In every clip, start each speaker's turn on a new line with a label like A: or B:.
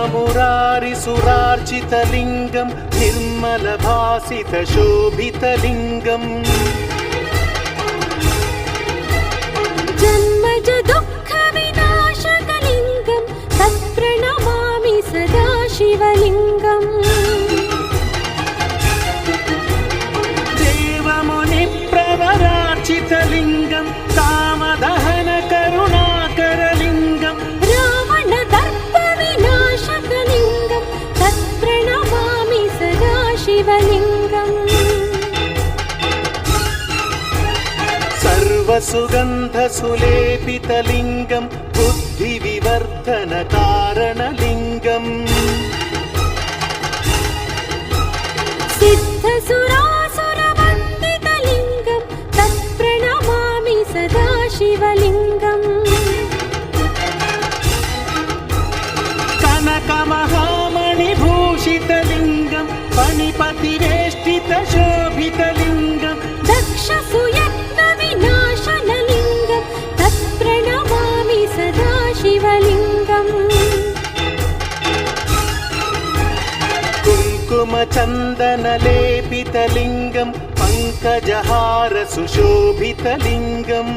A: ब्रह्ममुरारिसुरार्चितलिङ्गं निर्मलभासितशोभितलिङ्गम्
B: जन्मज दुःखविनाशकलिङ्गं तत्प्रणमामि सदा शिवलिङ्गम्
A: देवमुनिप्रवरार्चितलिङ्गं कामदहनकरुणाकरलिङ्गम्
B: रावणदर्पविनाशकलिङ्गं तत्प्रणमामि सदा शिवलिङ्गम्
A: सर्वसुगन्धसुलेपितलिङ्गं बुद्धिविवर्धनकारणलिङ्गम्
B: सिद्धसुरासुरवन्दितलिङ्गं तत्प्रणमामि सदा शिवलिङ्गम्
A: कनकमहामणिभूषितलिङ्गं फणिपतिवेष्टितशोभितलिङ्गम्
B: दक्षसुयत्नविनाशनलिङ्गं तत्प्रणमामि सदा शिवलिङ्गम्
A: कुङ्कुमचन्दनलेपितलिङ्गं पङ्कजहारसुशोभितलिङ्गम्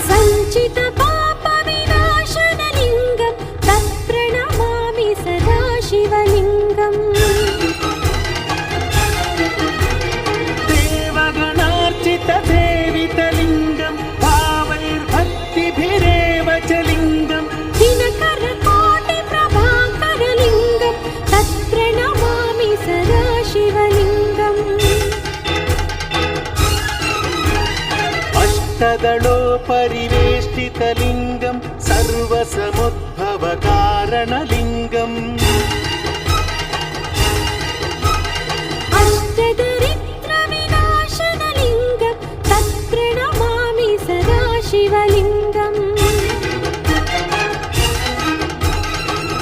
B: सञ्चितपापविनाशनलिङ्गं तत्प्रणमामि सदा शिवलिङ्गम्
A: देवगणार्चितसेवितलिङ्गं भावैर्भक्तिभिरेव च लिङ्गम्
B: दिनकरकोटिप्रभाकरलिङ्गं तत्प्रणमामि सदा शिवलिङ्गम्
A: अष्टदलोपरिवेष्टितलिङ्गं सर्वसमुद्भवकारणलिङ्गम्
B: अष्टदरिद्रविनाशनलिङ्गं तत्प्रणमामि सदा शिवलिङ्गम्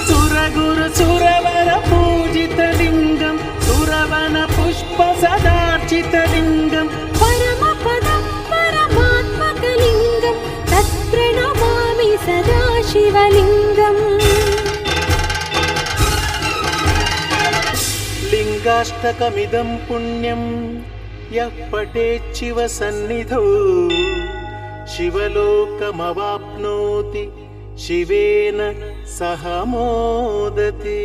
A: सुरगुरुसुरवरपूजितलिङ्गं सुरवनपुष्पसदार्चितलिङ्गम्
B: परमपदं परमात्मकलिङ्गं तत्प्रणमामि सदा शिवलिङ्गम्
A: लिङ्गाष्टकमिदं पुण्यं यः पठेच्छिवसन्निधौ शिवलोकमवाप्नोति शिवेन सह मोदते।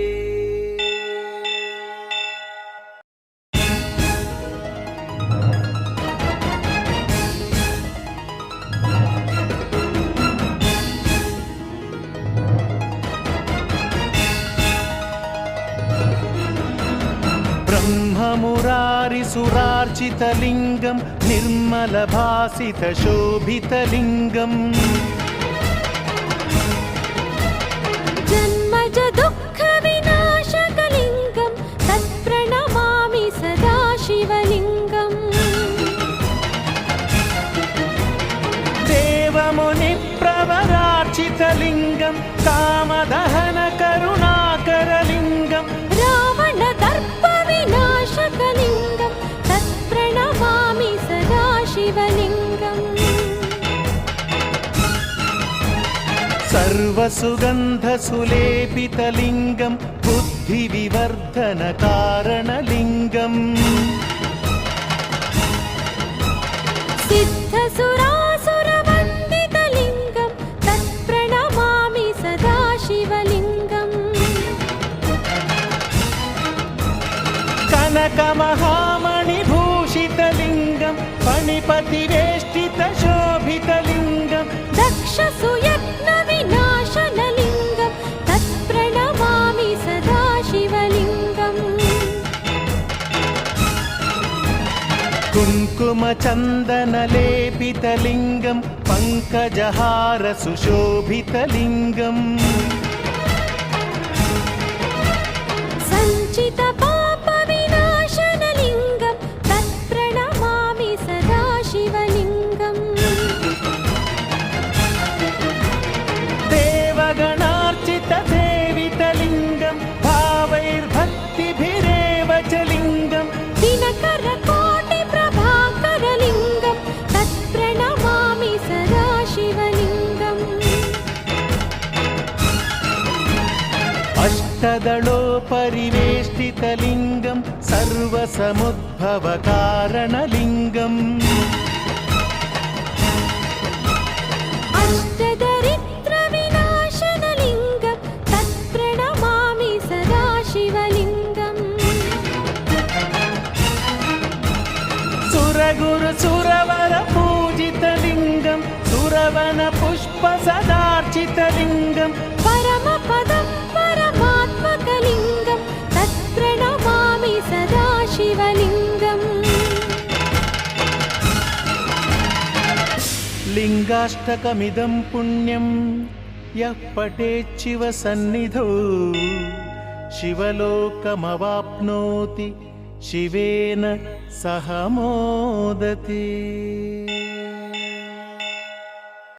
A: ब्रह्ममुरारिसुरार्चितलिङ्गं निर्मलभासितशोभितलिङ्गम्
B: जन्मज दुःखविनाशकलिङ्गं तत्प्रणमामि सदा शिवलिङ्गम्
A: देवमुनिप्रवरार्चितलिङ्गं कामदहनकरुणाकरलिङ्गम्
B: रावणदर्पविनाशकलिङ्गं तत्प्रणमामि सदा शिवलिङ्गम्
A: सर्वसुगन्धसुलेपितलिङ्गं बुद्धिविवर्धनकारणलिङ्गम्
B: सिद्धसुरासुरवन्दितलिङ्गं तत्प्रणमामि सदा शिवलिङ्गम्
A: कनकमहामणिभूषितलिङ्गं फणिपतिवेष्टितशोभितलिङ्गम्
B: दक्षसुयत्नविनाशनलिङ्गं तत्प्रणमामि सदा शिवलिङ्गम्
A: कुङ्कुमचन्दनलेपितलिङ्गं पङ्कजहारसुशोभितलिङ्गम्
B: सञ्चितपापविनाशनलिङ्गं तत्प्रणमामि सदा शिवलिङ्गम्
A: देवगणार्चितसेवितलिङ्गं भावैर्भक्तिभिरेव च लिङ्गम्
B: दिनकरकोटिप्रभाकरलिङ्गं तत्प्रणमामि सदा शिवलिङ्गम्
A: अष्टदलोपरिवेष्टितलिङ्गं सर्वसमुद्भवकारणलिङ्गम्
B: अष्टदरिद्रविनाशनलिङ्गं तत्प्रणमामि सदा शिवलिङ्गम्
A: सुरगुरुसुरवरपूजितलिङ्गं सुरवनपुष्पसदार्चितलिङ्गं
B: परमपदं परमात्मकलिङ्गं तत्प्रणमामि सदा शिवलिङ्गम्
A: लिङ्गाष्टकमिदं पुण्यं यः पठेच्छिव सन्निधौ शिवलोकमवाप्नोति शिवेन सह मोदते।